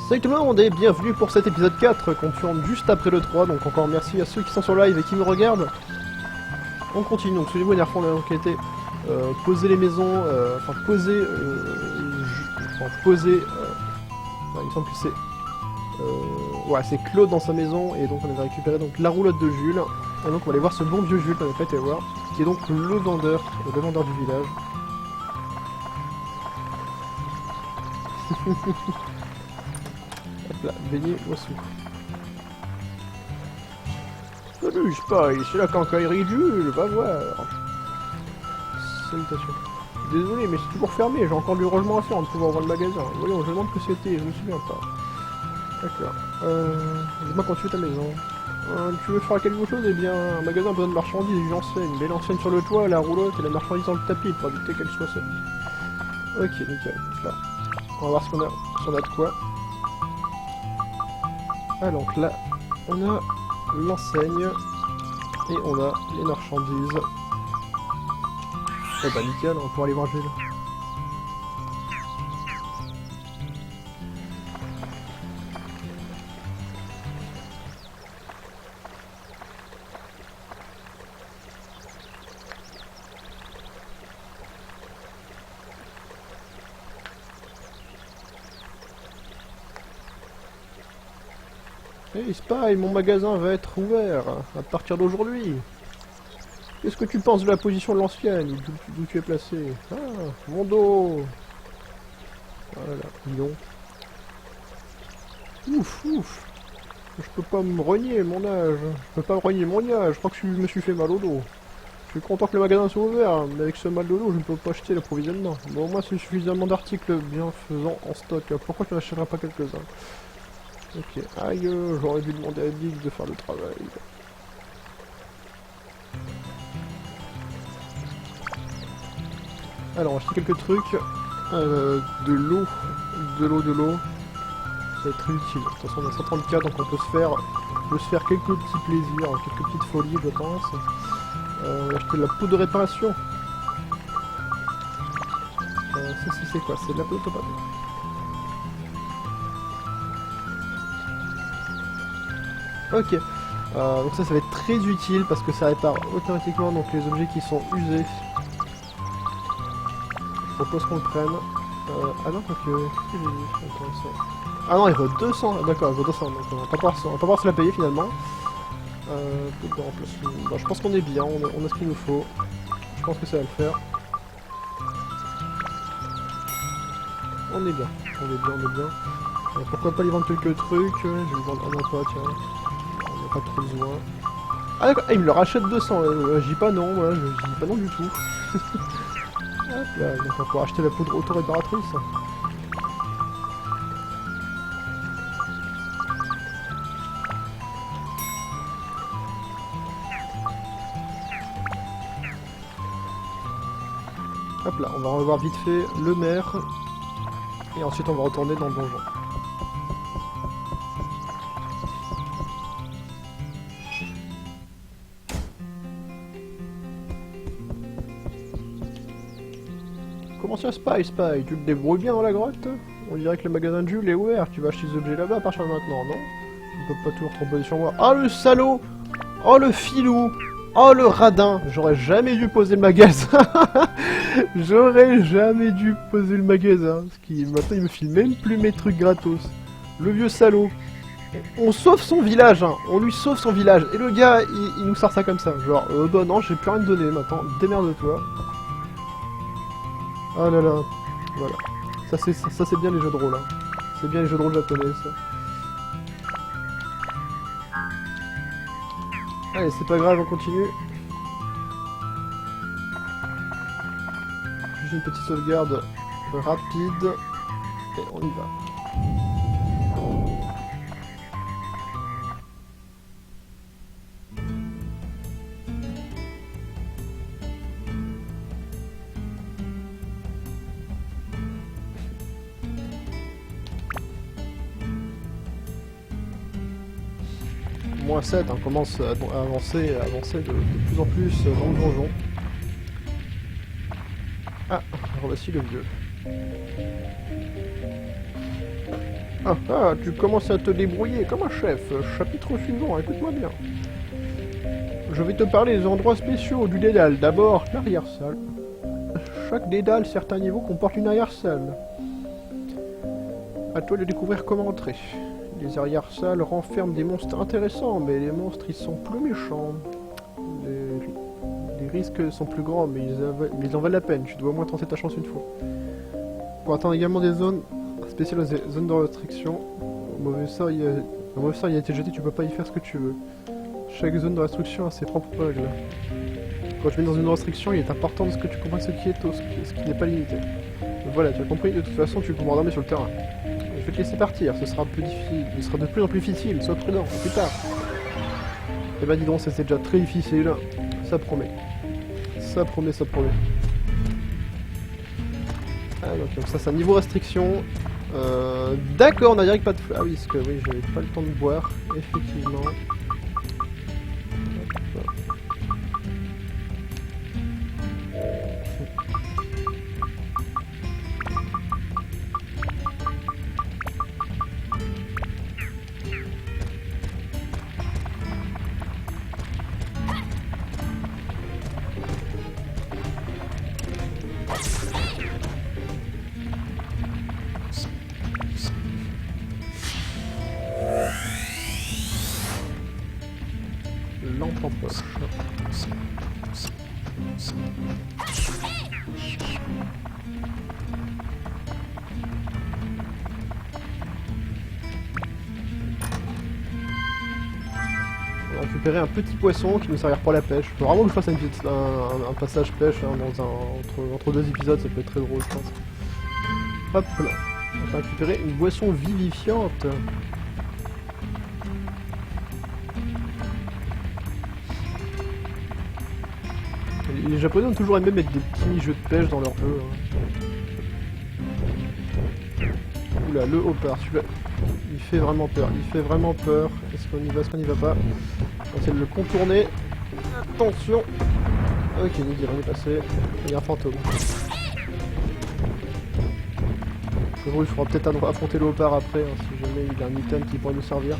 Salut tout le monde et bienvenue pour cet épisode 4 qu'on tourne juste après le 3, donc encore merci à ceux qui sont sur live et qui me regardent. On continue, donc souvenez-vous, la dernière fois on a enquêté, poser les maisons, enfin poser, il me semble que c'est, ouais, c'est Claude dans sa maison, et donc on avait récupéré donc la roulotte de Jules, et donc on va aller voir ce bon vieux Jules qu'on n'avait pas été voir, qui est donc le vendeur du village. Hop là, beignet Wassou. Salut Spy, c'est la quincaillerie de Jules, va voir. Salutations. Désolé, mais c'est toujours fermé, j'ai encore du rangement à faire avant de pouvoir ouvrir le magasin. Voyons, je demande que c'était, je me souviens pas. D'accord. Dis-moi quand tu fais ta maison. Tu veux faire quelque chose? Eh bien, un magasin a besoin de marchandises, une enseigne. Belle enseigne sur le toit, la roulotte et la marchandise dans le tapis pour éviter qu'elle soit seule. Ok, nickel. Donc là, on va voir ce qu'on a, si on a de quoi. Ah, donc là, on a l'enseigne et on a les marchandises. Oh bah nickel, on va pouvoir aller voir Jules. Hey Spy, mon magasin va être ouvert à partir d'aujourd'hui. Qu'est-ce que tu penses de la position de l'ancienne, d'où tu es placé? Ah, mon dos. Voilà, dis donc. Ouf, ouf. Je peux pas me renier mon âge. Je peux pas me renier mon âge. Je crois que je me suis fait mal au dos. Je suis content que le magasin soit ouvert, mais avec ce mal de dos, je ne peux pas acheter l'approvisionnement. Bon, moi, c'est suffisamment d'articles bienfaisants en stock. Pourquoi tu n'achèteras pas quelques-uns? Ok, aïe, j'aurais dû demander à Big de faire le travail. Alors, on va acheter quelques trucs. De l'eau. Ça va être très utile. De toute façon, on a 134, donc on peut se faire quelques petits plaisirs, quelques petites folies, je pense. On va acheter de la poudre de réparation. Ça, c'est quoi? C'est de la poudre de réparation. Ok, donc ça va être très utile parce que ça répare automatiquement donc les objets qui sont usés. Je propose qu'on le prenne. Ah non, donc qu'est-ce que j'ai dit? Ah non, il vaut 200, d'accord, il vaut 200, donc on va pas pouvoir se la payer finalement. Peut-être de remplacement. Bon, je pense qu'on est bien, on a ce qu'il nous faut. Je pense que ça va le faire. On est bien. Pourquoi pas lui vendre quelques trucs? Je vais lui vendre un emploi, tiens. Pas trop besoin. Ah d'accord, il me le rachète 200, je dis pas non, moi, je dis pas non du tout. Hop là, donc on va pouvoir acheter la poudre auto-réparatrice. Hop là, on va revoir vite fait le maire. Et ensuite on va retourner dans le donjon. Comment ça, Spy, tu te débrouilles bien dans la grotte? On dirait que le magasin de Jules est ouvert, tu vas acheter des objets là-bas à partir de maintenant, non? Tu peux pas toujours te reposer sur moi. Oh le salaud! Oh le filou! Oh le radin! J'aurais jamais dû poser le magasin! J'aurais jamais dû poser le magasin. Parce qu'il maintenant il me file même plus mes trucs gratos. Le vieux salaud. On sauve son village, hein. On lui sauve son village. Et le gars, il nous sort ça comme ça. Genre, bah non, j'ai plus rien de donner maintenant. Démerde-toi. Ah là là, voilà. Ça c'est bien les jeux de rôle, hein. C'est bien les jeux de rôle japonais, ça. Allez, c'est pas grave, on continue. Juste une petite sauvegarde rapide. Et on y va. Moins 7, on commence à avancer de plus en plus dans le donjon. Ah, voici le vieux. Ah ah, tu commences à te débrouiller comme un chef. Chapitre suivant, écoute-moi bien. Je vais te parler des endroits spéciaux du dédale. D'abord, l'arrière-salle. Chaque dédale, certains niveaux comporte une arrière-salle. À toi de découvrir comment entrer. Les arrière-salles renferment des monstres intéressants, mais les monstres ils sont plus méchants. Les risques sont plus grands, mais ils en valent la peine. Tu dois au moins tenter ta chance une fois. Pour atteindre également des zones spéciales, aux zones de restriction. Un mauvais sort il a été jeté, tu peux pas y faire ce que tu veux. Chaque zone de restriction a ses propres règles. Quand tu mets dans une restriction, il est important de ce que tu comprennes ce qui est tôt, ce qui n'est pas limité. Donc voilà, tu as compris, de toute façon tu comprendras mieux sur le terrain. Je vais te laisser partir, ce sera plus difficile, il sera de plus en plus difficile, sois prudent, à plus tard. Eh ben dis donc, c'était déjà très difficile, ça promet. Ça promet, ça promet. Ah donc ça c'est un niveau restriction. D'accord, on a direct pas de... Ah oui, parce que oui, j'avais pas le temps de boire, effectivement. Lampe en poche. On va récupérer un petit poisson qui nous servira pour la pêche. Faut vraiment que je fasse un passage pêche hein, entre deux épisodes, ça peut être très drôle je pense. Hop là. On va récupérer une boisson vivifiante. Les Japonais ont toujours aimé mettre des petits jeux de pêche dans leur jeu. Hein. Oula, le haut-part, celui-là, il fait vraiment peur. Il fait vraiment peur. Est-ce qu'on y va, est-ce qu'on y va pas? On va essayer de le contourner. Attention. Ok, nickel, on est passé. Il y a un fantôme. Il faudra peut-être affronter le haut-part après, hein, si jamais il y a un item qui pourrait nous servir.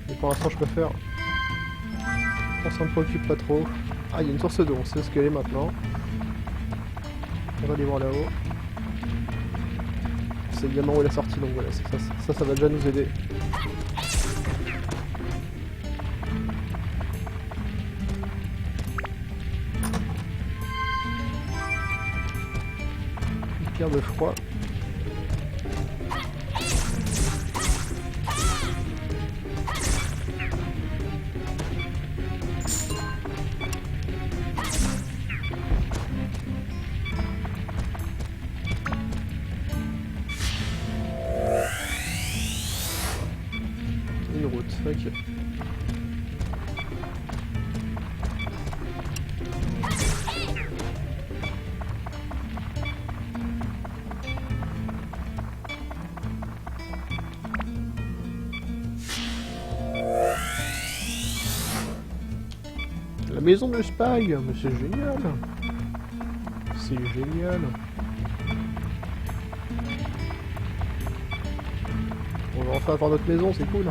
Mais pour l'instant, je préfère... On s'en préoccupe pas trop. Ah, il y a une source d'eau, on sait ce qu'elle est maintenant. On va aller voir là-haut. C'est également où elle est sortie, donc voilà, ça va déjà nous aider. Une pierre de froid. Ok. La maison de Spy, mais c'est génial. C'est génial. On va enfin avoir notre maison, c'est cool.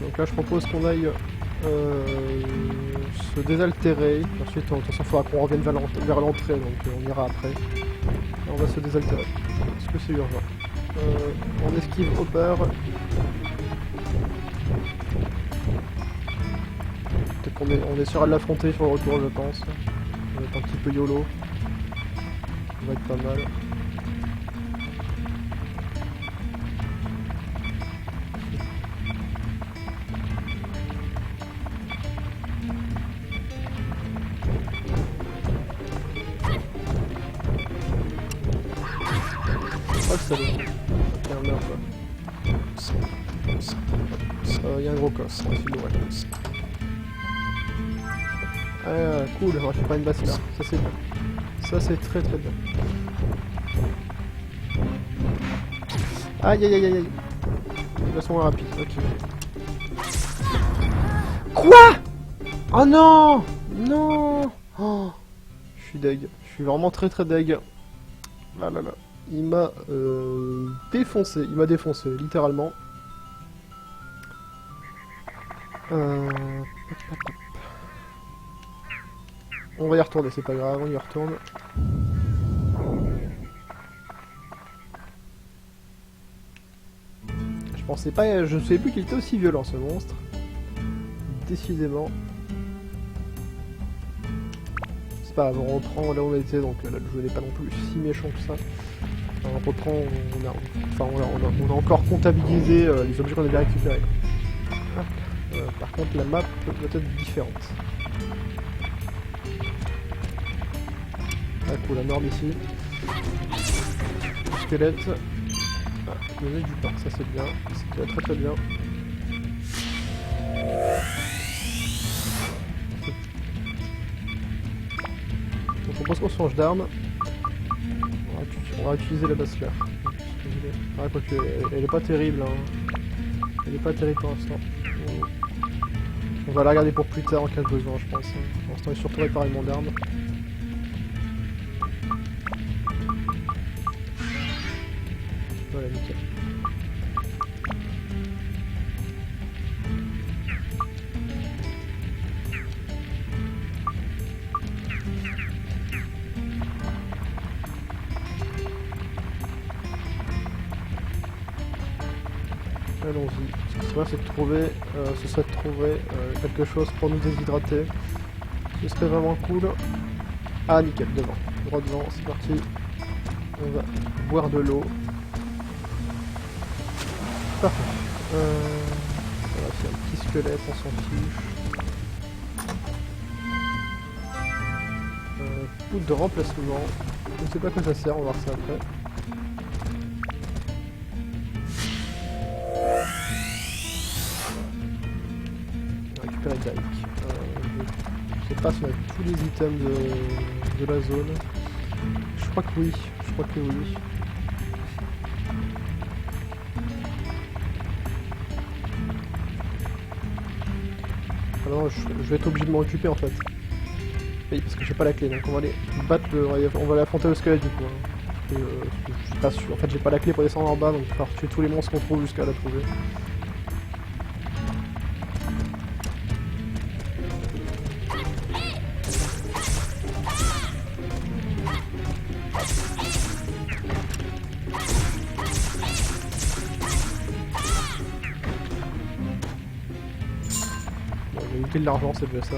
Donc là je propose qu'on aille se désaltérer. Ensuite de toute façon il faudra qu'on revienne vers l'entrée, donc on ira après. Là, on va se désaltérer. Est-ce que c'est urgent? On esquive Hopper. Peut-être qu'on essaiera de l'affronter sur le retour je pense. Ça va être un petit peu YOLO. Ça va être pas mal. Oh le salaud. Ok, un meurt quoi. Y a un gros coffre, on va essayer de l'ouvrir. Ah cool, on va faire pas une basse là, ça c'est bien. Ça c'est très très bien. Aïe aïe aïe aïe aïe. De façon rapide, ok. Quoi? Oh non. Non. Oh. Je suis deg, je suis vraiment très très deg. Là là là. il m'a défoncé. Il m'a défoncé, littéralement. On va y retourner, c'est pas grave, on y retourne. Je pensais pas, je ne savais plus qu'il était aussi violent ce monstre. Décidément. C'est pas grave, on reprend là où on était, donc là le jeu n'est pas non plus si méchant que ça. On reprend, on a encore comptabilisé les objets qu'on avait récupérés. Par contre la map peut être différente. Ah cool, la norme ici. Squelette. Ah, il y en a du pain, ça c'est bien. C'est très très bien. Donc on pense qu'on change d'arme. On va utiliser la Bastler. Ah, quoique, elle est pas terrible. Hein. Elle est pas terrible pour l'instant. On va la regarder pour plus tard en cas de besoin, je pense. Pour l'instant, il est surtout réparer mon arme. Voilà, nickel. Allons-y. Ce serait de trouver, quelque chose pour nous déshydrater. Ce serait vraiment cool. Ah nickel, devant. Droit devant, c'est parti. On va boire de l'eau. Parfait. Voilà, c'est un petit squelette, on s'en fiche. Poudre de remplacement. Je ne sais pas à quoi ça sert, on va voir ça après. Récupérer Dyke. Je sais pas si on a tous les items de la zone. Je crois que oui. Je crois que oui. Ah non, je vais être obligé de m'en occuper en fait. Oui, parce que j'ai pas la clé, donc on va aller battre on va aller affronter le squelette du coup. Hein. Je suis pas sûr. En fait, j'ai pas la clé pour descendre en bas, donc il va falloir tuer tous les monstres qu'on trouve jusqu'à la trouver. De l'argent, c'est déjà ça.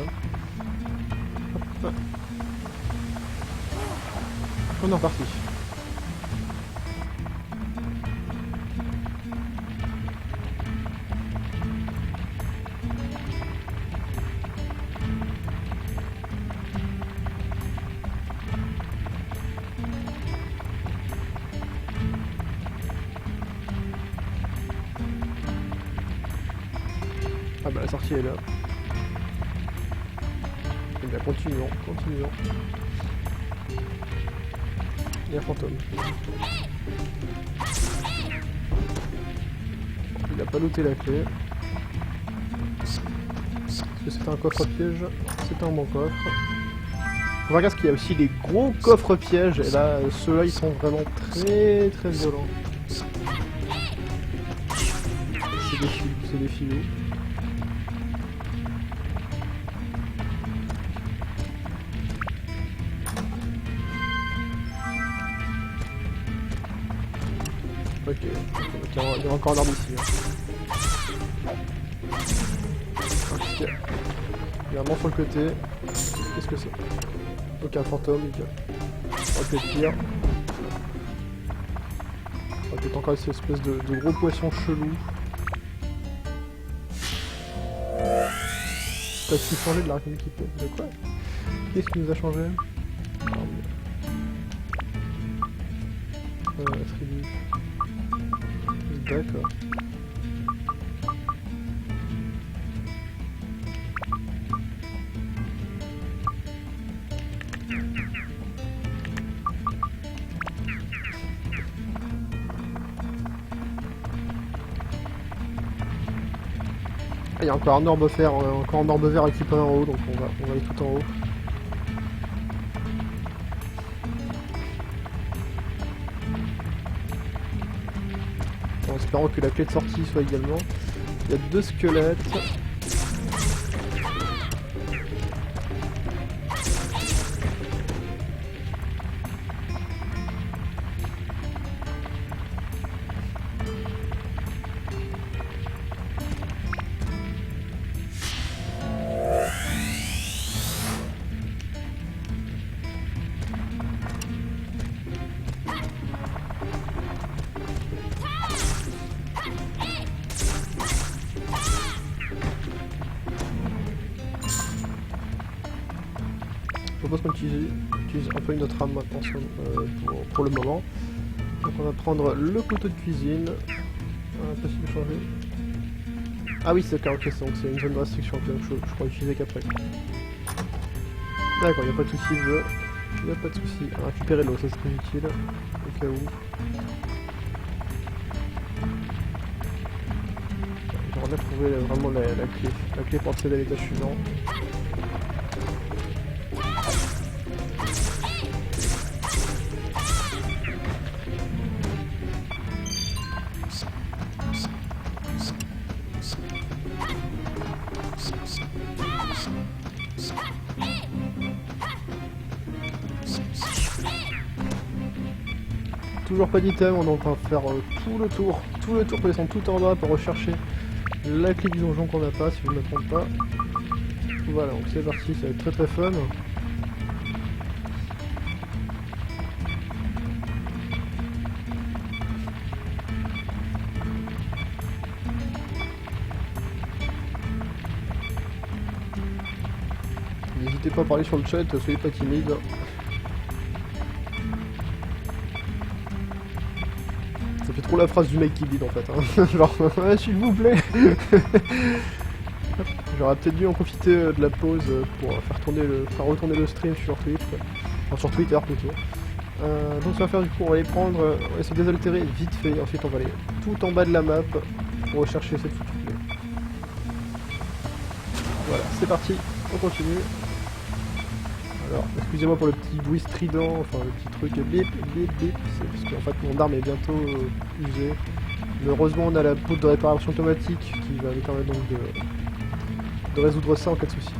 Hop. On est reparti. Ah bah la sortie est là. Eh bien, continuons. Il y a un fantôme. Il a pas looté la clé. Est-ce que c'est un coffre piège? C'est un bon coffre. On regarde qu'il y a aussi des gros coffres pièges. Et là, ceux-là, ils sont vraiment très très violents. C'est des filous. Ok, il y a encore un arbre ici. Hein. Okay. Il y a un monstre sur le côté. Qu'est-ce que c'est? Ok, un fantôme, nickel. Ça peut être pire. Ça peut être encore cette espèce de gros poisson chelou. T'as su changer de l'arc équipé. De quoi? Qu'est-ce qui nous a changé? Attribut. D'accord. Il y a encore un orbe vert, récupéré en haut, donc on va aller tout en haut. en espérant que la clé de sortie soit également. Il y a 2 squelettes. Je propose qu'on utilise un peu une autre arme maintenant pour le moment. Donc on va prendre le couteau de cuisine. Possible de changer. Ah oui, c'est d'accord, ok, donc c'est une zone de restriction, donc je pourrais utiliser qu'après. D'accord, il n'y a pas de souci, il n'y a pas de souci. Récupérer l'eau, ça serait utile, au cas où. J'aimerais bien trouver vraiment la clé pour accéder à l'étage suivant. Toujours pas d'item, on va faire tout le tour pour descendre tout en bas pour rechercher la clé du donjon qu'on n'a pas, si je ne me trompe pas. Voilà, donc c'est parti, ça va être très fun. N'hésitez pas à parler sur le chat, soyez pas timide. Ça fait trop la phrase du mec qui bide en fait, hein. Genre, s'il vous plaît. J'aurais peut-être dû en profiter de la pause pour faire retourner le stream sur Twitch, quoi. Enfin sur Twitter plutôt. Donc ça va faire du coup, on va les prendre, on va se désaltérer vite fait, ensuite on va aller tout en bas de la map pour rechercher cette foutue clé. Voilà, c'est parti, on continue. Alors, excusez-moi pour le petit bruit strident, enfin le petit truc bip, bip, bip, c'est parce qu'en fait mon arme est bientôt usée. Mais heureusement on a la poudre de réparation automatique qui va nous permettre donc de résoudre ça en cas de souci.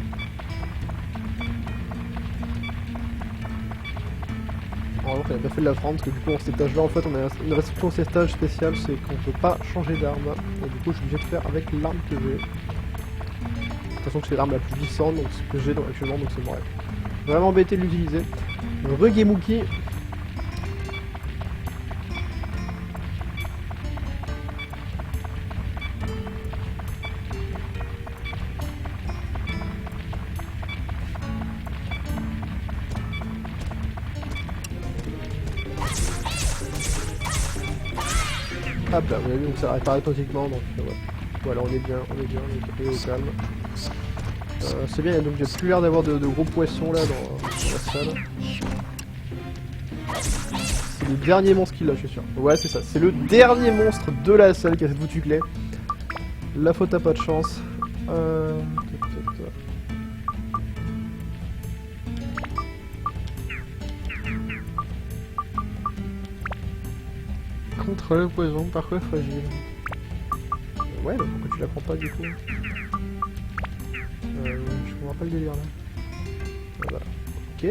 Alors on a bien fait de la prendre parce que du coup en cet étage là en fait on a une restriction au cet étage spécial, c'est qu'on peut pas changer d'arme. Et du coup je suis obligé de faire avec l'arme que j'ai. De toute façon c'est l'arme la plus puissante, donc ce que j'ai actuellement, donc c'est bref. Vraiment embêté de l'utiliser. Regemuki. Hop là, vous avez vu, donc ça répare automatiquement, donc voilà, on est bien, on est au calme. C'est bien, donc j'ai plus l'air d'avoir de gros poissons là dans la salle. C'est le dernier monstre qu'il a, je suis sûr. Ouais, c'est ça, c'est le dernier monstre de la salle qui a cette foutue clé. La faute a pas de chance. Contre le poison, parfois fragile. Ouais, mais pourquoi tu la prends pas du coup? Je comprends pas le délire là. Voilà. Ok.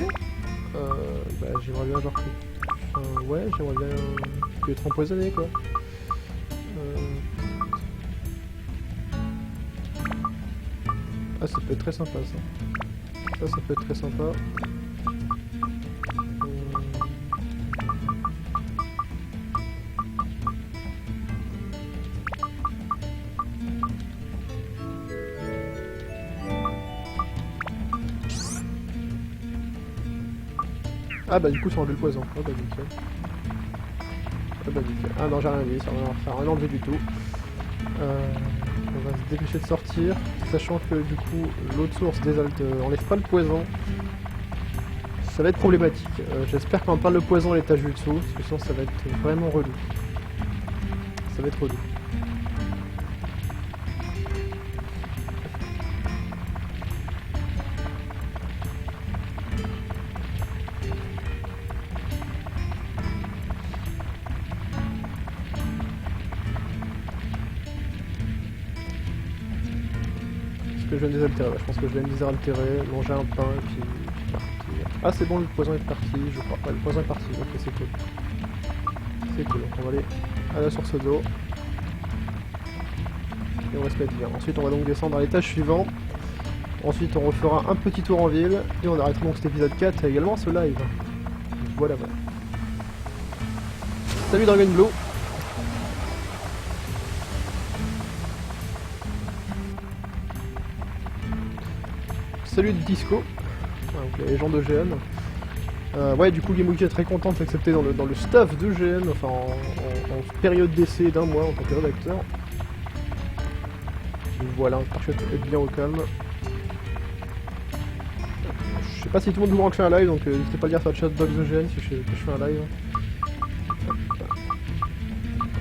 Bah j'aimerais bien genre que... ouais, j'aimerais bien que être empoisonné quoi. Ah ça peut être très sympa ça. Ça peut être très sympa. Ah bah du coup ça enlève le poison. Ah bah nickel. Ah bah nickel. Ah non j'ai rien dit, ça va rien enlever du tout. On va se dépêcher de sortir, sachant que du coup l'autre source enlève pas le poison. Ça va être problématique. J'espère qu'on parle le poison à l'étage du dessous, parce que sinon ça va être vraiment relou. Ça va être relou. que je viens de désaltérer, ouais, je pense que je viens de désaltérer, manger un pain et puis partir. Ah c'est bon, le poison est parti, je crois. Ouais, le poison est parti, ok c'est cool. C'est cool, donc on va aller à la source d'eau. Et on va se mettre bien. Ensuite on va donc descendre à l'étage suivant. Ensuite on refera un petit tour en ville. Et on arrêtera donc cet épisode 4 et également ce live. Voilà, voilà. Salut Dragon Blue. Salut Disco. Ah, donc les gens de GN. Ouais, du coup, Gamewiki est très content de s'accepter dans le staff de GN, enfin en période d'essai d'un mois en tant que rédacteur. Voilà, j'espère que être bien au calme. Je sais pas si tout le monde voudra que je fasse un live, donc n'hésitez pas à le dire sur le chat box de GN si je fais un live.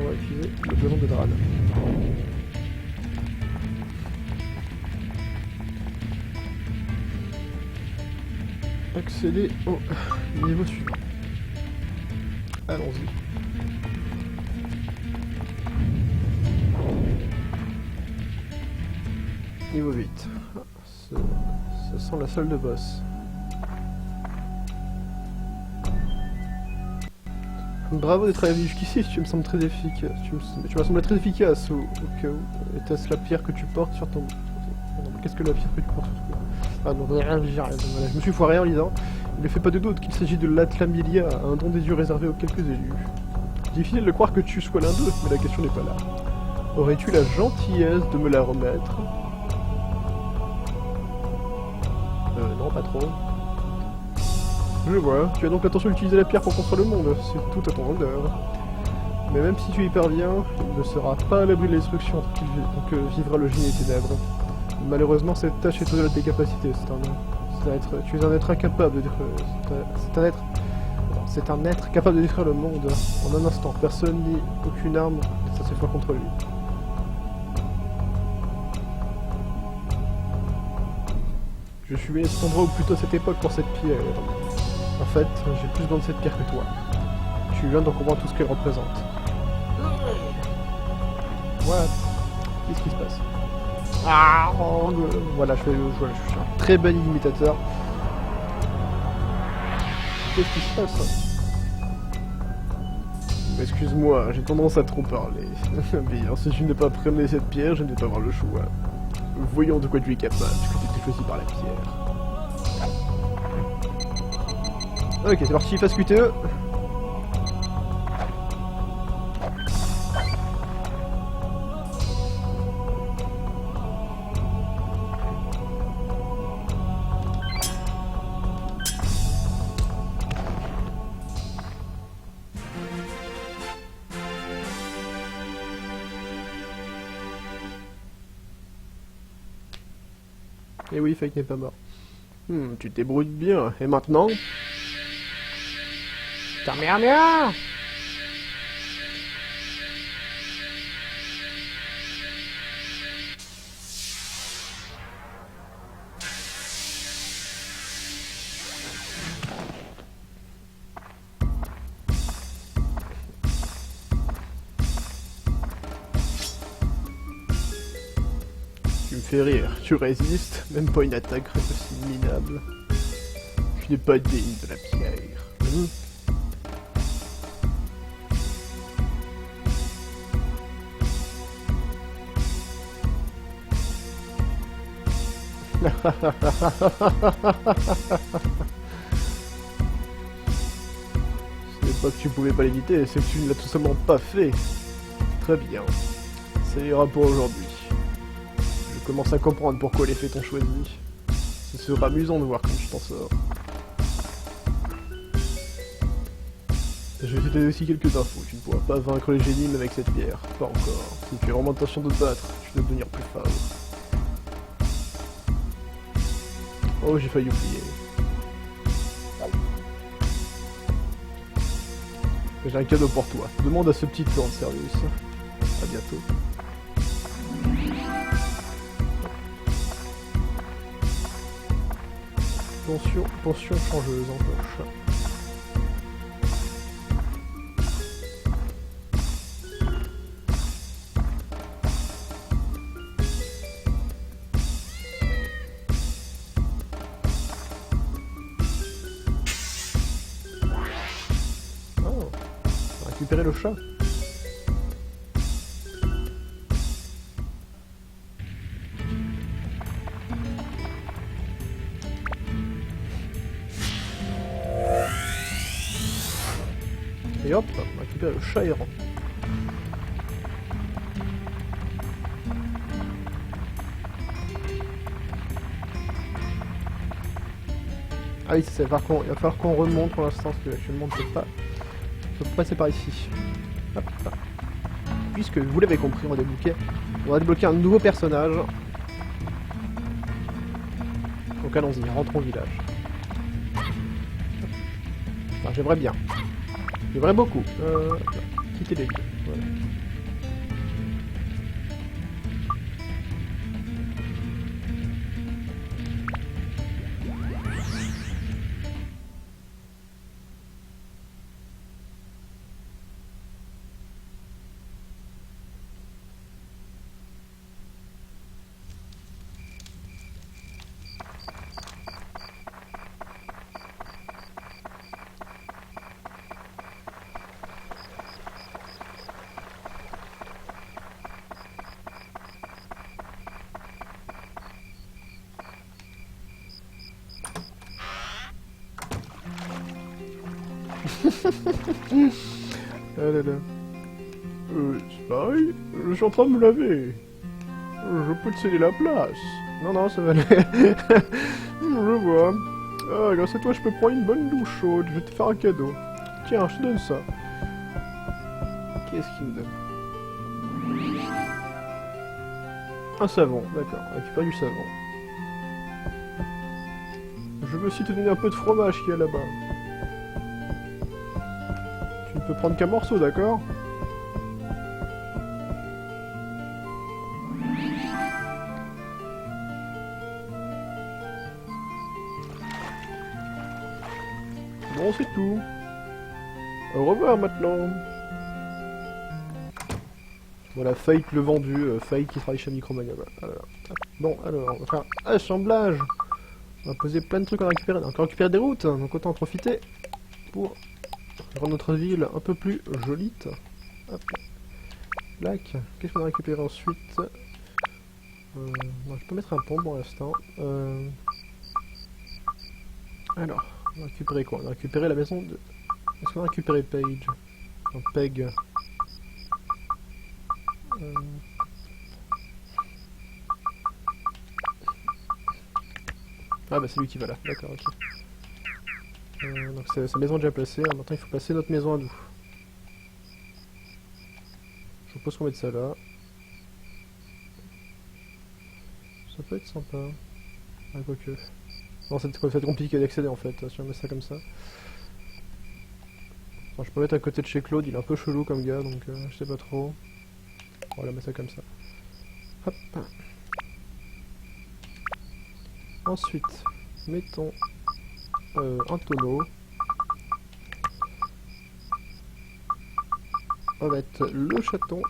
On va utiliser le blason de Dran. Accéder au niveau suivant. Allons-y. Niveau 8. Ça sent la salle de boss. Bravo d'être arrivé jusqu'ici, tu me sembles très efficace. Tu m'as semblé très efficace au cas où. Était-ce la pierre que tu portes sur ton... Qu'est-ce que la pierre que tu portes sur ton... Ah non, voilà, je me suis foiré en lisant. Il ne fait pas de doute qu'il s'agit de l'Atlamilia, un don des dieux réservé aux quelques élus. Difficile de croire que tu sois l'un d'eux, mais la question n'est pas là. Aurais-tu la gentillesse de me la remettre? Non, pas trop. Je vois, tu as donc l'intention d'utiliser la pierre pour construire le monde, c'est tout à ton honneur. Mais même si tu y parviens, il ne sera pas à l'abri de la destruction que vivra le génie des ténèbres. Malheureusement, cette tâche est au-delà de tes capacités. Tu es un être incapable de détruire... C'est un être capable de détruire le monde en un instant. Personne ni aucune arme ça se fera contre lui. Je suis venu à cet endroit ou plutôt à cette époque pour cette pierre. En fait, j'ai plus besoin de cette pierre que toi. Tu viens de comprendre tout ce qu'elle représente. What? Qu'est-ce qui se passe? Ah, voilà, je suis un très bon imitateur. Qu'est-ce qui se passe? Excuse-moi, j'ai tendance à trop parler. Bien, si je n'ai pas pris cette pierre, je ne vais pas avoir le choix. Voyons de quoi tu es capable, puisque tu t'es choisi par la pierre. Ok, c'est parti, phase QTE. Et oui, Fake n'est pas mort. Tu te débrouilles bien. Et maintenant? Merde. Tu me fais rire, tu résistes, même pas une attaque aussi minable. Tu n'es pas digne de la pierre. Ce n'est pas que tu pouvais pas l'éviter, c'est que tu ne l'as tout simplement pas fait. Très bien. Ça ira pour aujourd'hui. Je commence à comprendre pourquoi les faits t'ont choisi. Ce sera amusant de voir comment tu t'en sors. Je vais te donner aussi quelques infos. Tu ne pourras pas vaincre les génies avec cette pierre. Pas encore. Si tu as vraiment l'intention de te battre, tu dois devenir plus fort. Oh, j'ai failli oublier. J'ai un cadeau pour toi. Demande à ce petit plan de service. À bientôt. Pension changeuse en poche. récupérer le chat. Et hop, on récupère le chat errant. Ah oui, il va falloir qu'on remonte pour l'instant, parce que actuellement on ne peut pas passer par ici. Hop, hop. Puisque vous l'avez compris, on va débloquer un nouveau personnage. Donc allons-y, rentrons au village. Enfin, j'aimerais bien. J'aimerais beaucoup. Quitter les lieux. Voilà. Ah là là. C'est pareil, je suis en train de me laver. Je peux te céder la place. Non, non, ça va aller. Je vois. Ah, grâce à toi, je peux prendre une bonne douche chaude. Je vais te faire un cadeau. Tiens, je te donne ça. Qu'est-ce qu'il me donne? Un savon, d'accord. Récupère du savon. Je veux aussi te donner un peu de fromage qu'il y a là-bas. Tu ne peux prendre qu'un morceau, d'accord? Bon, c'est tout. Au revoir maintenant. Voilà, Fake le vendu, Fake qui travaille chez Micromania. Bon, alors, on va faire assemblage. On va poser plein de trucs, on va récupérer des routes, donc autant en profiter pour rendre notre ville un peu plus jolie. Hop. Lac. Qu'est-ce qu'on a récupéré ensuite? Je peux mettre un pont pour l'instant. Alors, on va récupérer quoi? On va récupérer la maison de... Est-ce qu'on a récupéré Page? Un Peg. Ah bah c'est lui qui va là, d'accord, ok. Donc c'est sa maison déjà placée, maintenant il faut placer notre maison à nous. Je propose qu'on mette ça là. Ça peut être sympa. Ah, quoique. Non, ça va être compliqué d'accéder en fait, si on met ça comme ça. Enfin, je peux mettre à côté de chez Claude, il est un peu chelou comme gars, donc je sais pas trop. On va mettre ça comme ça. Hop. Ensuite, mettons un tonneau. On va mettre le chaton.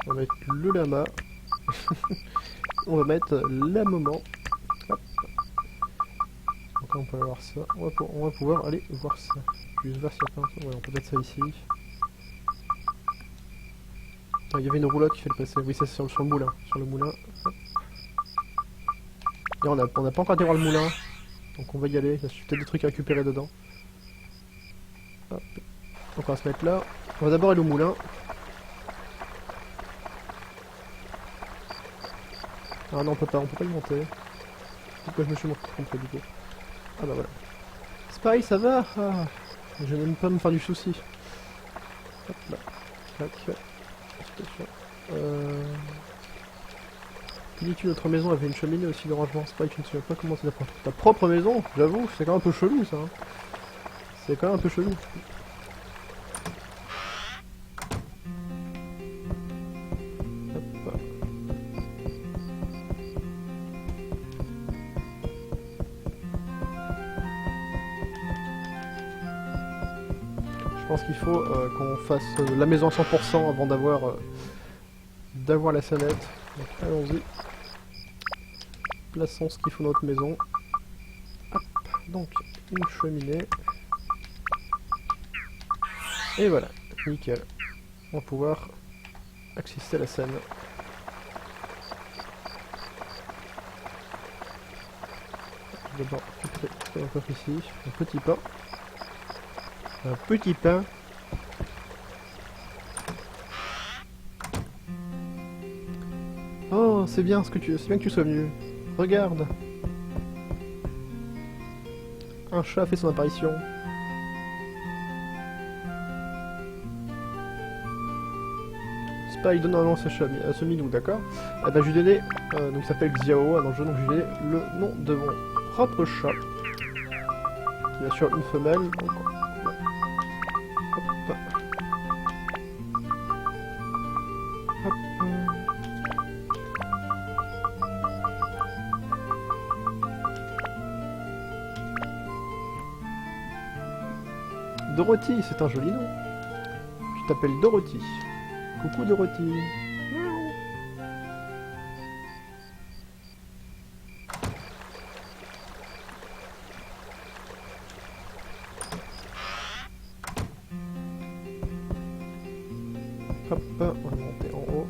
On va mettre le lama. On va mettre la maman. Hop. Donc là on peut aller voir ça. On va pouvoir aller voir ça. Juste voir s'il y a pas un truc. Ouais, on peut mettre ça ici. Ah, il y avait une roulotte qui fait le passer. Oui, c'est sur le moulin. Sur le moulin. Hop. Et on n'a pas encore été voir le moulin. Donc on va y aller. Il y a peut-être des trucs à récupérer dedans. Hop. Donc on va se mettre là. On va d'abord aller au moulin. Ah non, on peut pas y monter. Pourquoi je me suis trompé du coup? Ah bah voilà. Spy, ça va? Ah, je n'aime pas me faire du souci. Hop là. Tac. Qui dit que notre maison avait une cheminée aussi de rangement? Spy, tu ne sais pas comment c'est ta propre maison? J'avoue, c'est quand même un peu chelou ça. Hein. C'est quand même un peu chelou. Je pense qu'il faut qu'on fasse la maison à 100% avant d'avoir la sonnette. Donc allons-y. Plaçons ce qu'il faut dans notre maison. Hop. Donc une cheminée. Et voilà, nickel. On va pouvoir accéder à la scène. D'abord, récupérer encore ici, un petit pain. Un petit pain. Oh, c'est bien c'est bien que tu sois venu. Regarde. Un chat fait son apparition. Spy donne un nom à ce minou, d'accord? Ah bah, je lui ai donné, donc il s'appelle Xiao dans le jeu, donc je lui ai donné le nom de mon propre chat. Qui est bien sûr une femelle, donc... Hop. Hop. Dorothy, c'est un joli nom. Tu t'appelles Dorothy. Coucou Dorothy. Hop, on va monter en haut.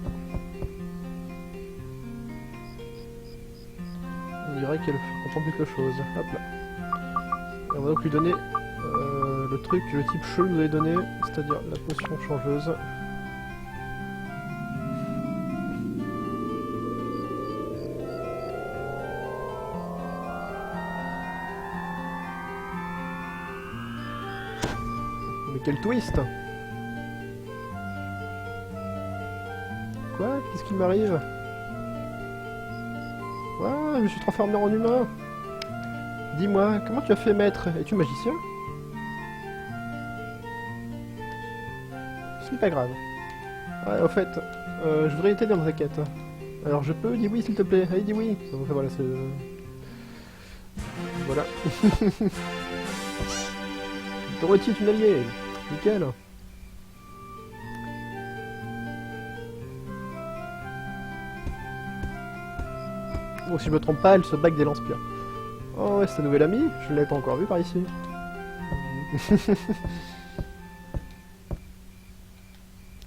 On dirait qu'elle entend quelque chose. Hop là. Et on va donc lui donner le truc, le type chelou que vous avez donné, c'est-à-dire la potion changeuse. Mais quel twist! Quoi? Qu'est-ce qui m'arrive? Ouais, je me suis transformé en humain! Dis-moi, comment tu as fait, maître? Es-tu magicien? Ce n'est pas grave. Ouais, au fait, je voudrais t'aider dans ta quête. Alors je peux? Dis oui s'il te plaît. Allez, dis oui! Enfin voilà, c'est... Voilà. Dorothy est une alliée! Nickel! Bon, si je me trompe pas, elle se bague des lance-pierres. Oh ouais, c'est ta nouvelle amie? Je ne l'avais pas encore vue par ici.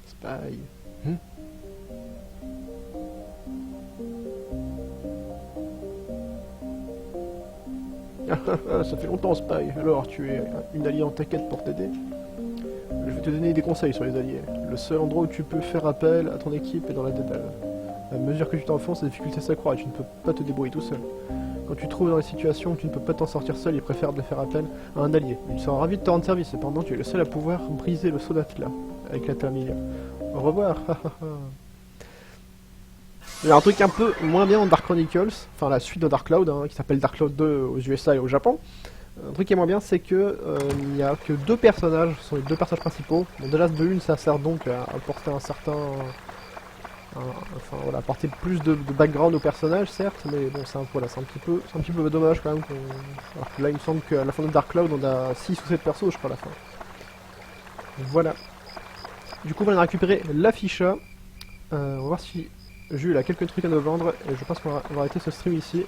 Spy. Ça fait longtemps, Spy. Alors, tu es une alliée en ta quête pour t'aider? Je vais te donner des conseils sur les alliés. Le seul endroit où tu peux faire appel à ton équipe est dans la dédale. À mesure que tu t'enfonces, les difficultés s'accroissent et tu ne peux pas te débrouiller tout seul. Quand tu te trouves dans des situations où tu ne peux pas t'en sortir seul, il préfère de faire appel à un allié. Il sera ravi de te rendre service, cependant tu es le seul à pouvoir briser le sceau d'Attila avec la Tamilia. Au revoir. Il y a un truc un peu moins bien dans Dark Chronicles, enfin la suite de Dark Cloud, hein, qui s'appelle Dark Cloud 2 aux USA et au Japon. Un truc qui est moins bien, c'est que il n'y a que deux personnages, ce sont les deux personnages principaux. Bon, déjà de une, ça sert donc à apporter un certain... enfin voilà, apporter plus de background au personnage, certes, mais bon, c'est un petit peu dommage quand même. Alors que là, il me semble qu'à la fin de Dark Cloud, on a 6 ou 7 persos, je crois, à la fin. Voilà. Du coup, on va récupérer la ficha. On va voir si Jules a quelques trucs à nous vendre, et je pense qu'on va arrêter ce stream ici.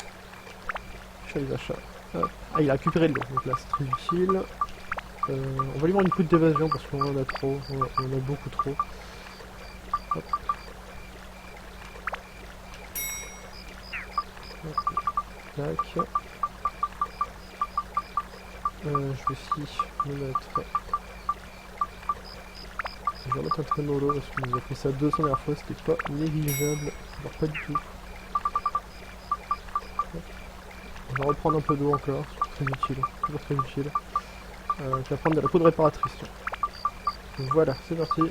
Ficha les achats. Ah, il a récupéré de l'eau, donc là, c'est très utile. On va lui vendre une coupe d'évasion parce qu'on en a trop, on en a beaucoup trop. Hop. Tac. Je vais aussi me mettre... Je vais remettre un trémolo parce que nous a fait ça 200 dernière fois, c'était pas négligeable, alors pas du tout. Je vais reprendre un peu d'eau encore, c'est très utile, toujours très utile. Je vais prendre de la poudre réparatrice. Voilà, c'est parti.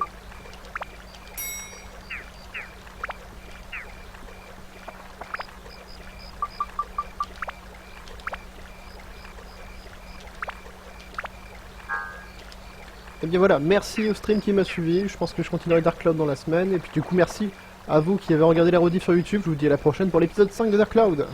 Et bien voilà, merci au stream qui m'a suivi, je pense que je continuerai Dark Cloud dans la semaine, et puis du coup merci à vous qui avez regardé la rediff sur YouTube, je vous dis à la prochaine pour l'épisode 5 de Dark Cloud.